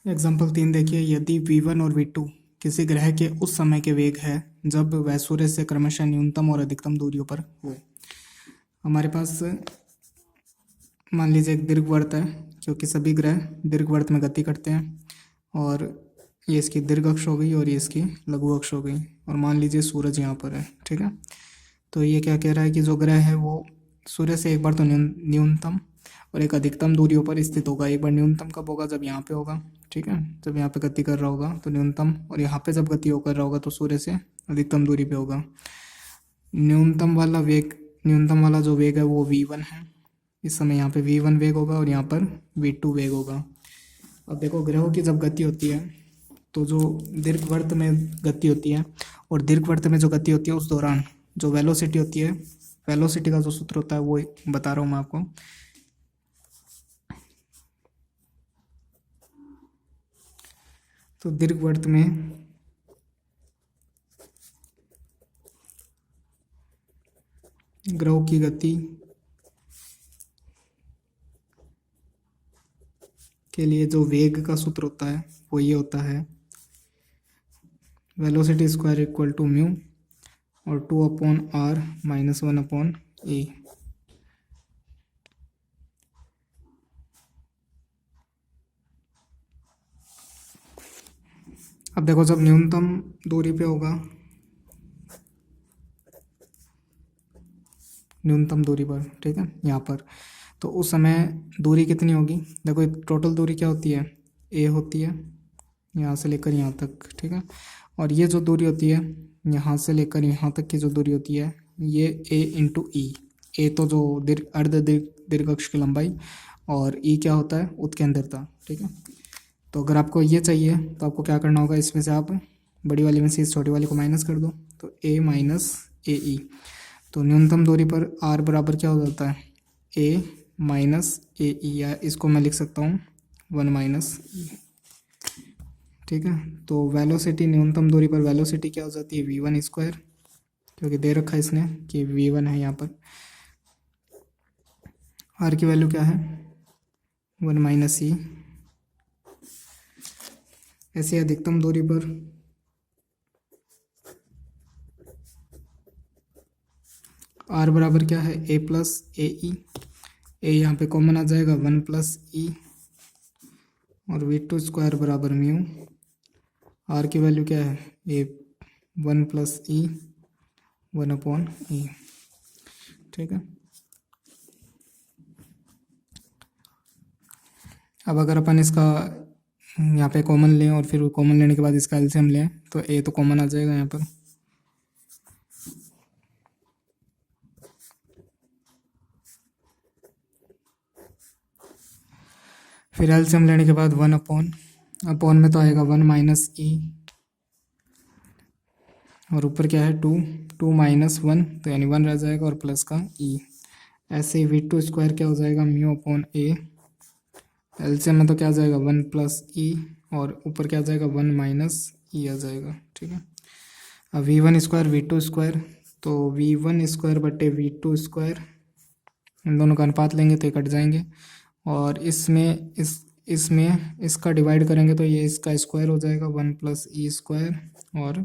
Example 3 देखिए, यदि V1 और V2 किसी ग्रह के उस समय के वेग है जब वह सूर्य से क्रमशः न्यूनतम और अधिकतम दूरियों पर हो। हमारे पास मान लीजिए एक दीर्घवृत्त है, क्योंकि सभी ग्रह दीर्घवृत्त में गति करते हैं। और ये इसकी दीर्घ अक्ष हो गई और ये इसकी लघु अक्ष हो गई। और मान लीजिए सूरज यहाँ पर है, ठीक है। तो ये क्या कह रहा है कि जो ग्रह है वो सूर्य से एक बार तो न्यूनतम और एक अधिकतम दूरियों पर स्थित होगा। एक बार न्यूनतम कब होगा? जब यहाँ पे होगा, ठीक है। जब यहाँ पे गति कर रहा होगा तो न्यूनतम, और यहाँ पे जब गति कर रहा होगा तो सूर्य से अधिकतम दूरी पे होगा। न्यूनतम वाला जो वेग है वो V1 है। इस समय यहाँ पे V1 वेग होगा और यहाँ पर V2 वेग होगा। अब देखो, ग्रहों की जब गति होती है तो जो दीर्घवृत्त में गति होती है और दीर्घवृत्त में जो गति होती है उस दौरान जो वेलोसिटी होती है, वेलोसिटी का जो सूत्र होता है वो बता रहा हूँ मैं आपको। तो दीर्घवृत्त में ग्रहों की गति के लिए जो वेग का सूत्र होता है वो ये होता है, velocity square equal to mu और 2/r माइनस 1/a। अब देखो, जब न्यूनतम दूरी पे होगा, न्यूनतम दूरी पर, ठीक है, यहाँ पर, तो उस समय दूरी कितनी होगी? देखो, टोटल दूरी क्या होती है? a होती है यहाँ से लेकर यहाँ तक, ठीक है। और ये जो दूरी होती है यहाँ से लेकर यहाँ तक की जो दूरी होती है ये a इंटू ई। ए तो जो दीर्घ अक्ष की लंबाई, और ई क्या होता है? उत्केंद्रता, ठीक है। तो अगर आपको ये चाहिए तो आपको क्या करना होगा, इसमें से आप बड़ी वाली में से इस छोटी वाली को माइनस कर दो, तो a माइनस ए ई। तो न्यूनतम दूरी पर r बराबर क्या हो जाता है? a माइनस ए ई, या इसको मैं लिख सकता हूँ 1 माइनस ई, ठीक है। तो वेलोसिटी, न्यूनतम दूरी पर वेलोसिटी क्या हो जाती है? V1 स्क्वायर, क्योंकि दे रखा है इसने कि V1 है यहाँ पर। r की वैल्यू क्या है? 1 माइनस ई। ऐसे अधिकतम दूरी पर r बराबर क्या है? a प्लस ए ई। ए यहाँ पे कॉमन आ जाएगा, 1 प्लस ई, और V2 स्क्वायर बराबर म्यू। r की वैल्यू क्या है? ए 1 प्लस ई 1/e, ठीक है। अब अगर अपन इसका यहाँ पे कॉमन लें और फिर कॉमन लेने के बाद इसका एलसीएम लें तो a तो कॉमन आ जाएगा यहाँ पर, फिर एलसीएम लेने के बाद 1 अपॉन में तो आएगा 1 माइनस ई, और ऊपर क्या है? 2 माइनस 1, तो यानी 1 रह जाएगा, और प्लस का ई। ऐसे ही V2 स्क्वायर क्या हो जाएगा? म्यू अपॉन ए। एलसीएम में तो क्या आ जाएगा? 1 प्लस ई, और ऊपर क्या आ जाएगा? 1 माइनस ई आ जाएगा, ठीक है। अब V1 स्क्वायर V2 स्क्वायर, तो V1 स्क्वायर बटे V2 स्क्वायर, इन दोनों का अनुपात लेंगे तो ये कट जाएंगे, और इसमें इसका डिवाइड करेंगे तो ये इसका स्क्वायर हो जाएगा, 1 प्लस ई स्क्वायर और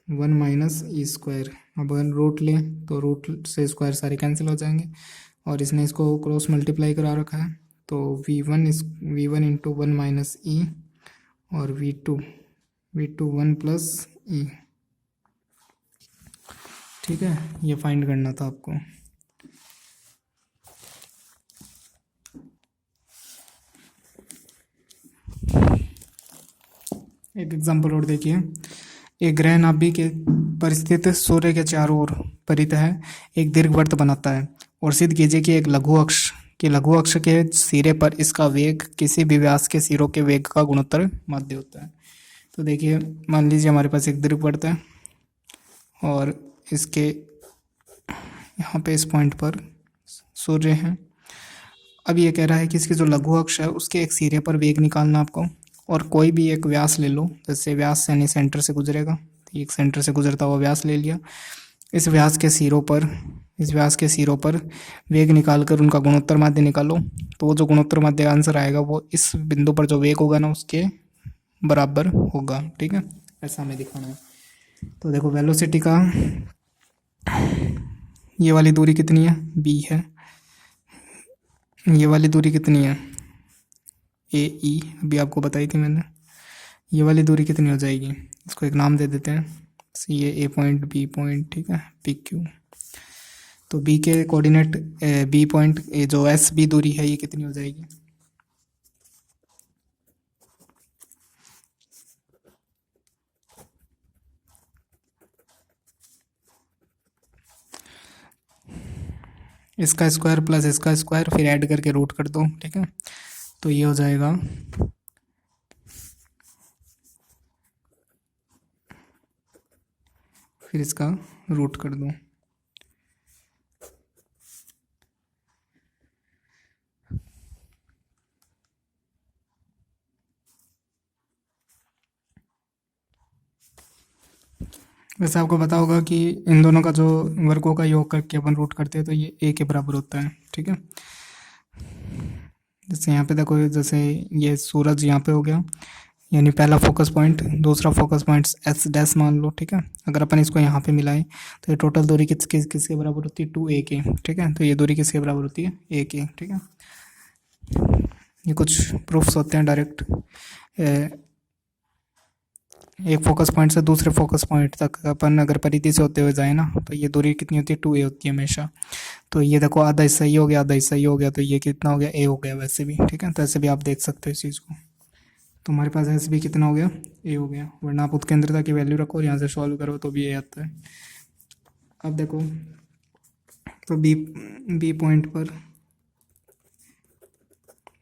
1 माइनस ई स्क्वायर। अब अगर रूट लें तो रूट से स्क्वायर सारे कैंसिल हो जाएंगे, और इसने इसको क्रॉस मल्टीप्लाई करा रखा है, तो V1 इंटू 1 माइनस ई, और V2 1 प्लस ई, ठीक है। ये फाइंड करना था आपको। एक एग्जांपल और देखिए, एक ग्रह नाभिक के परिस्थित सूर्य के चारों ओर परितः एक दीर्घवृत्त बनाता है, और सिद्ध कीजिए कि एक लघु अक्ष के सिरे पर इसका वेग किसी भी व्यास के सिरों के वेग का गुणोत्तर माध्य होता है। तो देखिए, मान लीजिए हमारे पास एक दीर्घवृत्त है और इसके यहाँ पे इस पॉइंट पर सूर्य है। अब ये कह रहा है कि इसकी जो लघु अक्ष है उसके एक सिरे पर वेग निकालना आपको, और कोई भी एक व्यास ले लो, जैसे व्यास यानी सेंटर से गुजरेगा, तो एक सेंटर से गुजरता हुआ व्यास ले लिया, इस व्यास के सिरों पर इस व्यास के सिरों पर वेग निकाल कर उनका गुणोत्तर माध्य निकालो। तो वो जो गुणोत्तर माध्य आंसर आएगा वो इस बिंदु पर जो वेग होगा ना उसके बराबर होगा। ठीक है, ऐसा हमें दिखाना है। तो देखो वेलोसिटी का ये वाली दूरी कितनी है, b है। ये वाली दूरी कितनी है, ए ई, अभी आपको बताई थी मैंने। ये वाली दूरी कितनी हो जाएगी, इसको एक नाम दे देते हैं, सी ए पॉइंट, बी पॉइंट, ठीक है, पी क्यू। तो बी के कोऑर्डिनेट बी पॉइंट जो एस बी दूरी है ये कितनी हो जाएगी, इसका स्क्वायर प्लस इसका स्क्वायर, फिर ऐड करके रूट कर दो। ठीक है, तो ये हो जाएगा फिर इसका रूट कर दो। वैसे आपको पता होगा कि इन दोनों का जो वर्गों का योग करके अपन रूट करते हैं तो ये ए के बराबर होता है। ठीक है, जैसे यहाँ पे देखो, जैसे ये सूरज यहाँ पे हो गया, यानी पहला फोकस पॉइंट, दूसरा फोकस पॉइंट एस डैश मान लो। ठीक है, अगर अपन इसको यहाँ पे मिलाएं तो ये टोटल दूरी किसके बराबर होती है, 2a के। ठीक है, तो ये दूरी किसके बराबर होती है, a के। ठीक है, ये कुछ प्रूफ्स होते हैं डायरेक्ट। एक फोकस पॉइंट से दूसरे फोकस पॉइंट तक अपन अगर परिधि से होते हुए जाए ना तो ये दूरी कितनी होती है, 2a होती है हमेशा। तो ये देखो आधा हिस्सा ये हो गया, आधा हिस्सा ये हो गया, तो ये कितना हो गया, a हो गया वैसे भी। ठीक है, तो ऐसे भी आप देख सकते हो इस चीज़ को। तो हमारे पास एस भी कितना हो गया, a हो गया। वरना आप उत्केंद्रता की वैल्यू रखो और यहाँ से सॉल्व करो तो भी a आता है। अब देखो, तो बी पॉइंट पर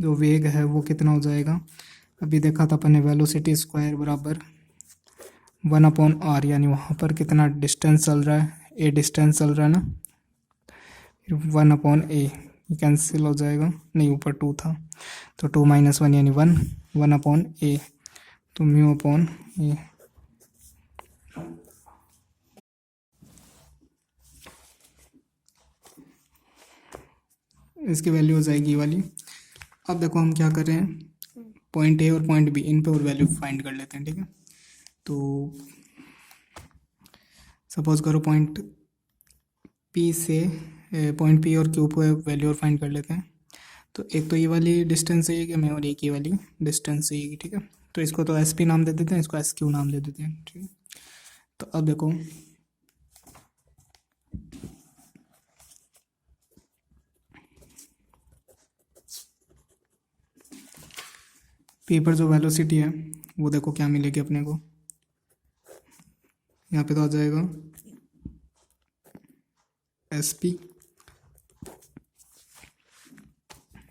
जो वेग है वो कितना हो जाएगा, अभी देखा था अपन ने, वेलोसिटी स्क्वायर बराबर 1/r, यानी वहाँ पर कितना डिस्टेंस चल रहा है, ए डिस्टेंस चल रहा है ना, फिर 1/a, कैंसिल हो जाएगा, नहीं ऊपर 2 था तो 2 - 1 यानी 1/a, तो μ/a। इसकी वैल्यू हो जाएगी वाली। अब देखो हम क्या कर रहे हैं, पॉइंट ए और पॉइंट बी इन पे और वैल्यू फाइंड कर लेते हैं। ठीक है, तो सपोज करो पॉइंट पी और क्यू पे वैल्यू और फाइंड कर लेते हैं। तो एक तो ये वाली डिस्टेंस चाहिए हमें और एक ये वाली डिस्टेंस चाहिए। ठीक है, तो इसको तो एस पी नाम दे देते हैं, इसको एस क्यू नाम दे देते हैं। ठीक है, तो अब देखो पी पर जो वेलोसिटी है वो देखो क्या मिलेगी अपने को, यहाँ पे तो आ जाएगा एस पी।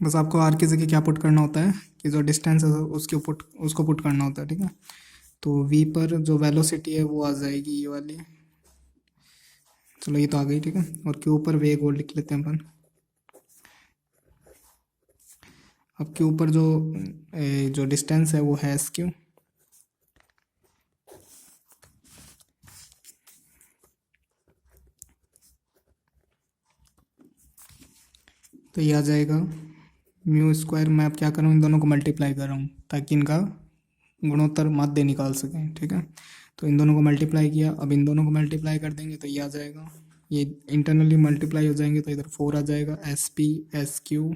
बस आपको आर की जगह क्या पुट करना होता है कि जो डिस्टेंस है उसको पुट करना होता है। ठीक है, तो वी पर जो वेलोसिटी है वो आ जाएगी ये वाली, चलो ये तो आ गई। ठीक है, और क्यू पर वेग और लिख लेते हैं अपन। अब क्यू पर जो डिस्टेंस है वो है एस क्यू, तो ये आ जाएगा म्यू स्क्वायर। मैं अब क्या कर रहा हूँ, इन दोनों को मल्टीप्लाई कर रहा हूँ ताकि इनका गुणोत्तर माध्य निकाल सकें। ठीक है, तो इन दोनों को मल्टीप्लाई किया, अब इन दोनों को मल्टीप्लाई कर देंगे तो ये आ जाएगा, ये इंटरनली मल्टीप्लाई हो जाएंगे तो इधर 4 आ जाएगा, एस पी एस क्यू।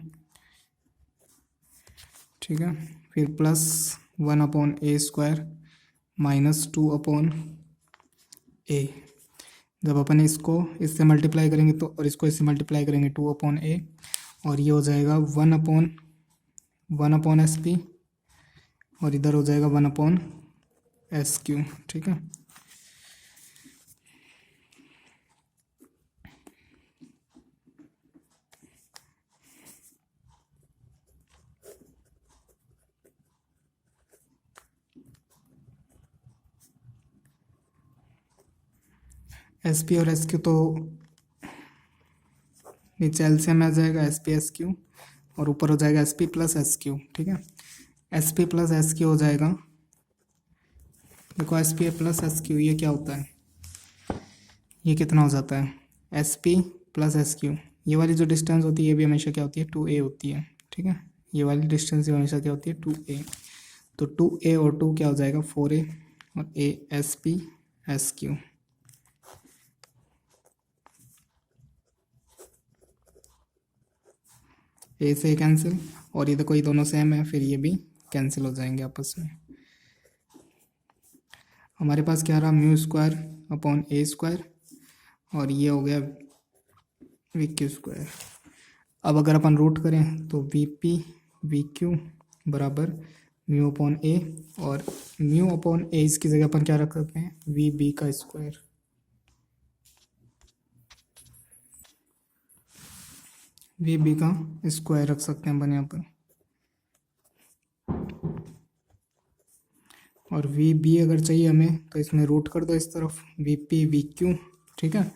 ठीक है, फिर प्लस 1/a² -2/a। जब अपन इसको इससे मल्टीप्लाई करेंगे तो और इसको इससे मल्टीप्लाई करेंगे 2/a, और ये हो जाएगा 1/SP, और इधर हो जाएगा 1/SQ। ठीक है, एस पी और एस क्यू तो नीचे एलसीएम में आ जाएगा, एस पी एस क्यू, और ऊपर हो जाएगा S P plus S Q. ठीक है, S P plus S Q हो जाएगा, देखो S P plus S Q ये क्या होता है, ये कितना हो जाता है S P plus S Q. ये वाली जो डिस्टेंस होती है ये भी हमेशा क्या होती है 2a होती है, ठीक है। ये वाली डिस्टेंस भी हमेशा क्या होती है 2a। तो 2a और 2 क्या हो जाएगा 4a और a S P S Q. A से कैंसिल और ये देखो ये दोनों सेम है, फिर ये भी कैंसिल हो जाएंगे आपस में। हमारे पास क्या रहा म्यू स्क्वायर अपॉन ए स्क्वायर और ये हो गया वी क्यू स्क्वायर। अब अगर अपन रूट करें तो वी पी वी क्यू बराबर म्यू अपॉन ए, और म्यू अपॉन ए इसकी जगह अपन क्या रख सकते हैं वी बी का स्क्वायर। वी बी का स्क्वायर रख सकते हैं अपन यहाँ पर, और वी बी अगर चाहिए हमें तो इसमें रूट कर दो इस तरफ वी पी वी क्यू, ठीक है।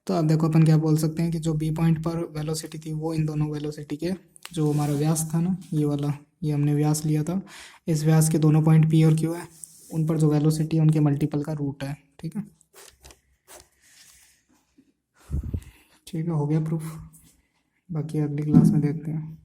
तो अब देखो अपन क्या बोल सकते हैं कि जो बी पॉइंट पर वेलोसिटी थी वो इन दोनों वेलोसिटी के जो हमारा व्यास था ना ये वाला, ये हमने व्यास लिया था, इस व्यास के दोनों पॉइंट पी और क्यू है, उन पर जो वेलोसिटी है उनके मल्टीपल का रूट है, ठीक है। ठीक है, हो गया प्रूफ, बाकी अगली क्लास में देखते हैं।